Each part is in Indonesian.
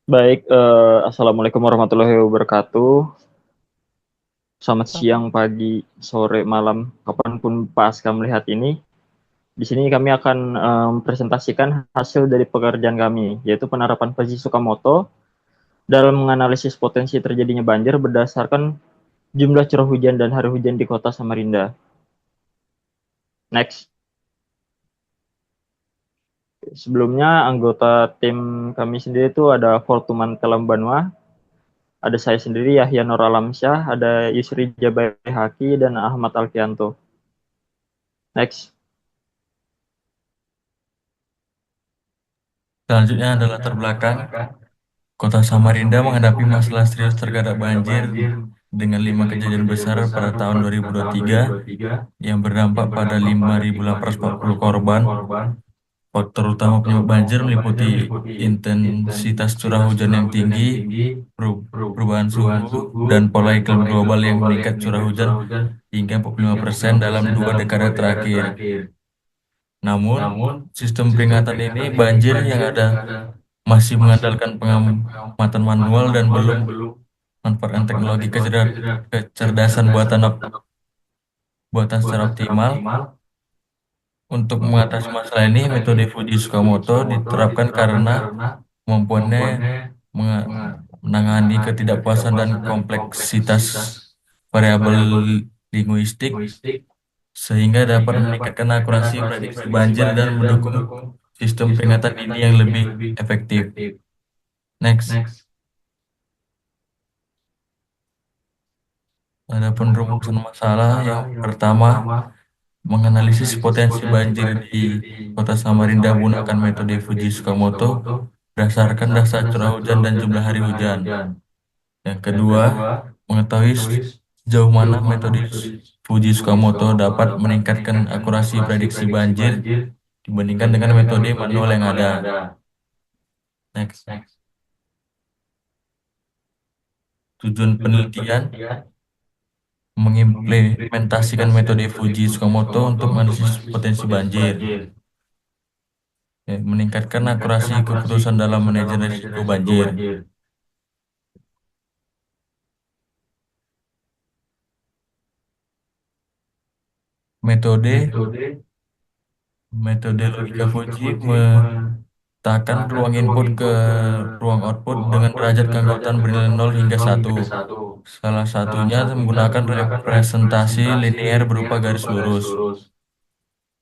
Baik, assalamualaikum warahmatullahi wabarakatuh. Selamat siang, pagi, sore, malam, kapanpun pasca melihat ini. Di sini kami akan presentasikan hasil dari pekerjaan kami, yaitu penerapan Fujitsu Tsukamoto dalam menganalisis potensi terjadinya banjir berdasarkan jumlah curah hujan dan hari hujan di kota Samarinda. Next. Sebelumnya, anggota tim kami sendiri itu ada Fortuman Telambanua, ada saya sendiri Yahya Nur Alamsyah, ada Yusri Jabai Haki, dan Ahmad Alfianto. Next. Selanjutnya adalah latar belakang. Kota Samarinda menghadapi masalah serius terkadang banjir dengan 5 kejadian besar pada tahun 2023 yang berdampak pada 5.840 korban. Faktor utama penyebab banjir meliputi intensitas curah hujan yang tinggi, perubahan suhu, dan pola iklim global yang meningkat curah hujan hingga 45% dalam 2 dekade terakhir. Namun, sistem peringatan ini banjir yang ada masih mengandalkan pengamatan manual dan belum manfaatkan teknologi kecerdasan buatan secara optimal. Untuk mengatasi masalah ini, metode Fuji Tsukamoto diterapkan karena kemampuannya menga- menangani ketidakpuasan dan kompleksitas variabel linguistik sehingga dapat meningkatkan akurasi prediksi banjir dan mendukung sistem peringatan dini yang lebih efektif. Next. Adapun rumusan masalah yang pertama, menganalisis potensi banjir di Kota Samarinda menggunakan metode Fuji Tsukamoto berdasarkan data curah hujan dan jumlah hari hujan. Yang kedua, mengetahui sejauh mana metode Fuji Tsukamoto dapat meningkatkan akurasi prediksi banjir dibandingkan dengan metode manual yang ada. Next. Tujuan penelitian mengimplementasikan metode Fuji Tsukamoto untuk menganalisis potensi banjir. Ya, meningkatkan akurasi keputusan dalam manajer risiko banjir. Metode metode logika Fuji memetakan ruang input ke ruang output dengan derajat keanggotaan bernilai 0 hingga 1. Salah satunya menggunakan representasi linear berupa garis lurus.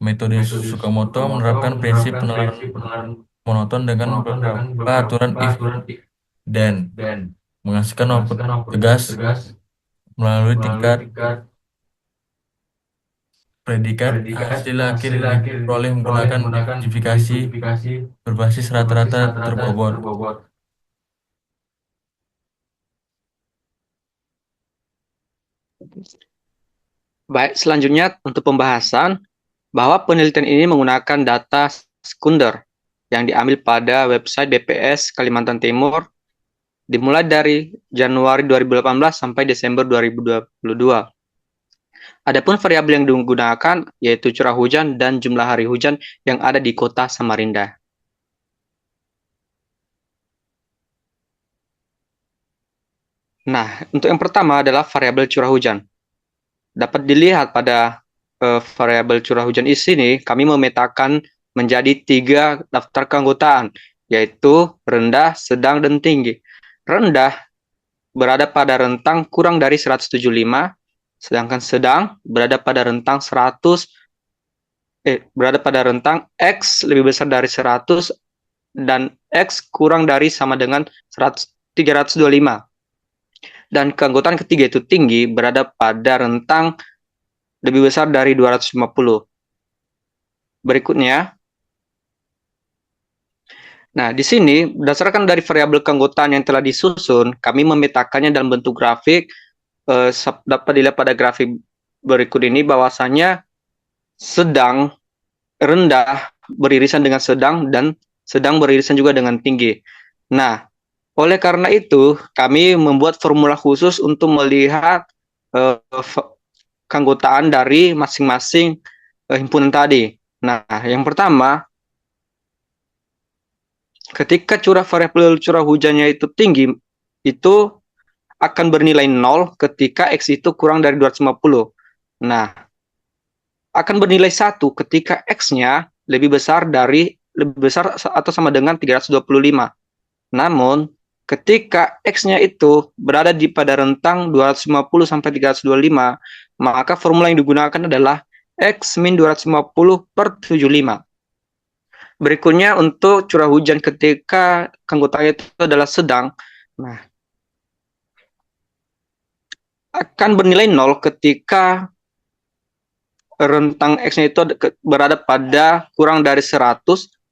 Metode Tsukamoto menerapkan prinsip penalaran monoton dengan beberapa aturan if dan menghasilkan output tegas melalui tingkat predikat. Hasil akhir diperoleh menggunakan simplifikasi berbasis rata-rata terbobot. Baik, selanjutnya untuk pembahasan bahwa penelitian ini menggunakan data sekunder yang diambil pada website BPS Kalimantan Timur dimulai dari Januari 2018 sampai Desember 2022. Adapun variabel yang digunakan yaitu curah hujan dan jumlah hari hujan yang ada di kota Samarinda. Nah, untuk yang pertama adalah variabel curah hujan. Dapat dilihat pada variabel curah hujan di sini, kami memetakan menjadi 3 daftar keanggotaan, yaitu rendah, sedang, dan tinggi. Rendah berada pada rentang kurang dari 175, sedangkan sedang berada pada rentang X lebih besar dari 100 dan X kurang dari sama dengan 325. Dan keanggotaan ketiga itu tinggi berada pada rentang lebih besar dari 250. Berikutnya, nah di sini berdasarkan dari variabel keanggotaan yang telah disusun, kami memetakannya dalam bentuk grafik. Dapat dilihat pada grafik berikut ini bahwasanya sedang, rendah beririsan dengan sedang, dan sedang beririsan juga dengan tinggi. Nah, oleh karena itu, kami membuat formula khusus untuk melihat keanggotaan dari masing-masing himpunan tadi. Nah, yang pertama, Ketika variabel curah hujannya itu tinggi, itu akan bernilai 0 ketika X itu kurang dari 250. Nah, akan bernilai 1 ketika X-nya lebih besar atau sama dengan 325. Namun, ketika X-nya itu berada pada rentang 250 sampai 325, maka formula yang digunakan adalah X min 250 per 75. Berikutnya untuk curah hujan ketika keanggotaannya itu adalah sedang. Nah, akan bernilai 0 ketika rentang X-nya itu berada pada kurang dari 100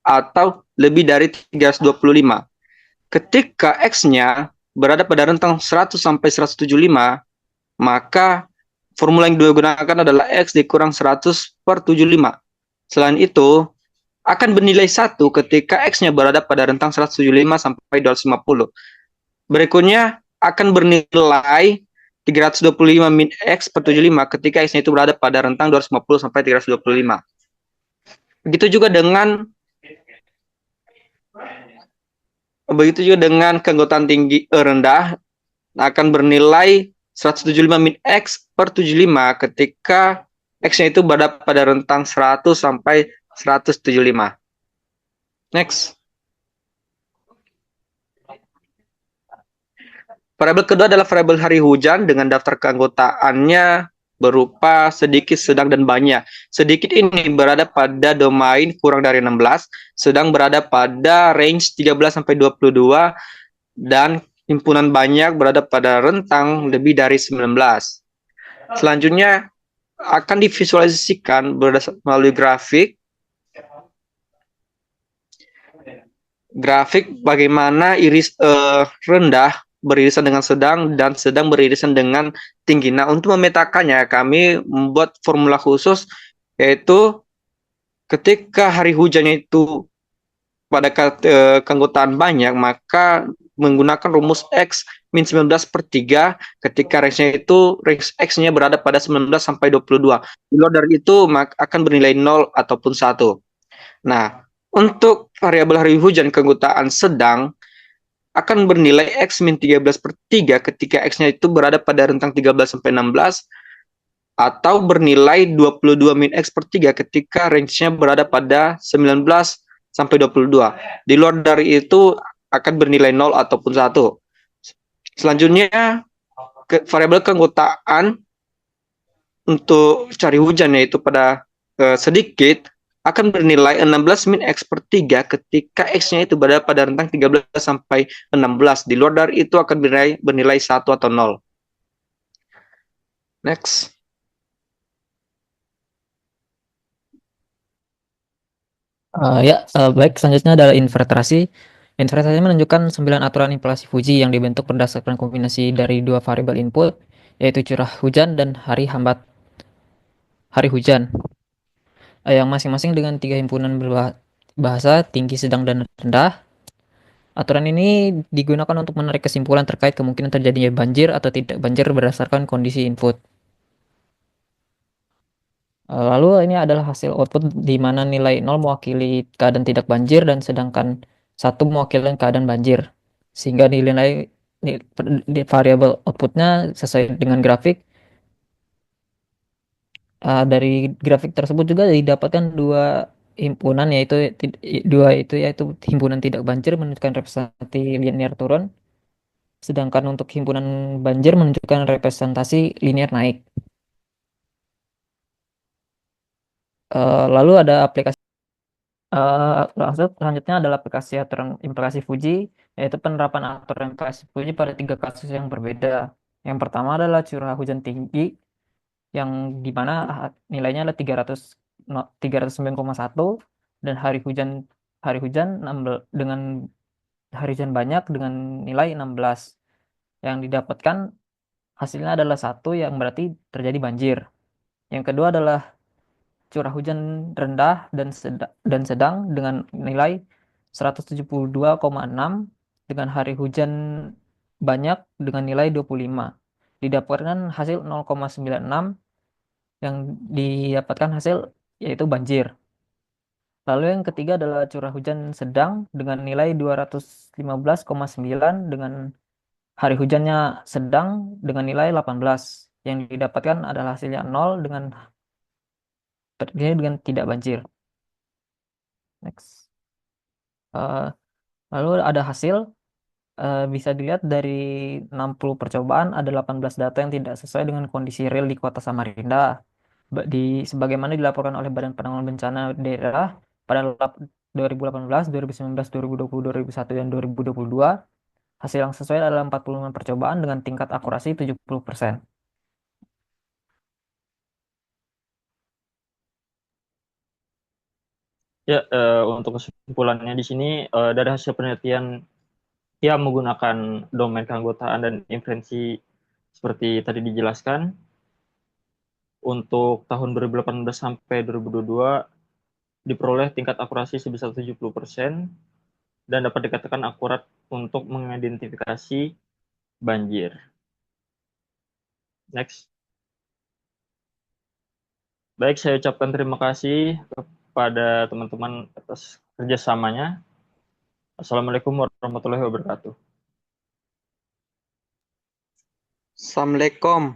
atau lebih dari 325. Ketika X-nya berada pada rentang 100 sampai 175, maka formula yang digunakan adalah X dikurang 100 per 75. Selain itu, akan bernilai 1 ketika X-nya berada pada rentang 175 sampai 250. Berikutnya akan bernilai 325 min X per 75 ketika X-nya itu berada pada rentang 250 sampai 325. Begitu juga dengan keanggotaan tinggi rendah akan bernilai 175 min X per 75 ketika X-nya itu berada pada rentang 100 sampai 175. Next. Variabel kedua adalah variabel hari hujan dengan daftar keanggotaannya berupa sedikit, sedang, dan banyak. Sedikit ini berada pada domain kurang dari 16, sedang berada pada range 13 sampai 22, dan himpunan banyak berada pada rentang lebih dari 19. Selanjutnya akan divisualisasikan melalui grafik. Grafik bagaimana rendah beririsan dengan sedang dan sedang beririsan dengan tinggi. Nah, untuk memetakannya kami membuat formula khusus, yaitu ketika hari hujannya itu pada keanggotaan banyak, maka menggunakan rumus X min 19 per 3 ketika range-nya itu range X-nya berada pada 19 sampai 22. Di luar dari itu maka akan bernilai 0 ataupun 1. Nah, untuk variabel hari hujan keanggotaan sedang akan bernilai X min 13 per 3 ketika X-nya itu berada pada rentang 13 sampai 16, atau bernilai 22 min X per 3 ketika range-nya berada pada 19 sampai 22. Di luar dari itu akan bernilai 0 ataupun 1. Selanjutnya, variabel keanggotaan untuk cari hujan yaitu pada sedikit akan bernilai 16 min X per 3 ketika X-nya itu berada pada rentang 13 sampai 16. Di luar dari itu akan bernilai 1 atau 0. Next. Baik, selanjutnya adalah inverterasi. Inverterasi menunjukkan 9 aturan inflasi Fuji yang dibentuk berdasarkan kombinasi dari dua variabel input, yaitu curah hujan dan hari hujan, yang masing-masing dengan 3 himpunan bahasa tinggi, sedang, dan rendah. Aturan ini digunakan untuk menarik kesimpulan terkait kemungkinan terjadinya banjir atau tidak banjir berdasarkan kondisi input. Lalu ini adalah hasil output di mana nilai 0 mewakili keadaan tidak banjir dan sedangkan 1 mewakili keadaan banjir. Sehingga nilai variabel outputnya sesuai dengan grafik. Dari grafik tersebut juga didapatkan dua himpunan, yaitu himpunan tidak banjir menunjukkan representasi linear turun, sedangkan untuk himpunan banjir menunjukkan representasi linear naik. Lalu ada aplikasi selanjutnya adalah aplikasi aturan inflasi Fuji, yaitu penerapan aturan inflasi Fuji pada 3 kasus yang berbeda. Yang pertama adalah curah hujan tinggi, yang dimana nilainya adalah 309,1, dan dengan hari hujan banyak dengan nilai 16. Yang didapatkan hasilnya adalah 1, yang berarti terjadi banjir. Yang kedua adalah curah hujan rendah dan sedang dengan nilai 172,6 dengan hari hujan banyak dengan nilai 25. Didapatkan hasil 0,96, yang didapatkan hasil yaitu banjir. Lalu yang ketiga adalah curah hujan sedang dengan nilai 215,9 dengan hari hujannya sedang dengan nilai 18. Yang didapatkan adalah hasilnya 0 dengan tidak banjir. Next. Eh, Lalu ada hasil, bisa dilihat dari 60 percobaan ada 18 data yang tidak sesuai dengan kondisi real di Kota Samarinda. Sebagaimana dilaporkan oleh Badan Penanggulangan Bencana Daerah pada 2018, 2019, 2020, 2021, dan 2022. Hasil yang sesuai adalah 45 percobaan dengan tingkat akurasi 70%. Ya, untuk kesimpulannya di sini dari hasil penelitian yang menggunakan domain keanggotaan dan inferensi seperti tadi dijelaskan, untuk tahun 2018 sampai 2022 diperoleh tingkat akurasi sebesar 70% dan dapat dikatakan akurat untuk mengidentifikasi banjir. Next. Baik, saya ucapkan terima kasih kepada teman-teman atas kerjasamanya. Assalamualaikum warahmatullahi wabarakatuh. Assalamualaikum.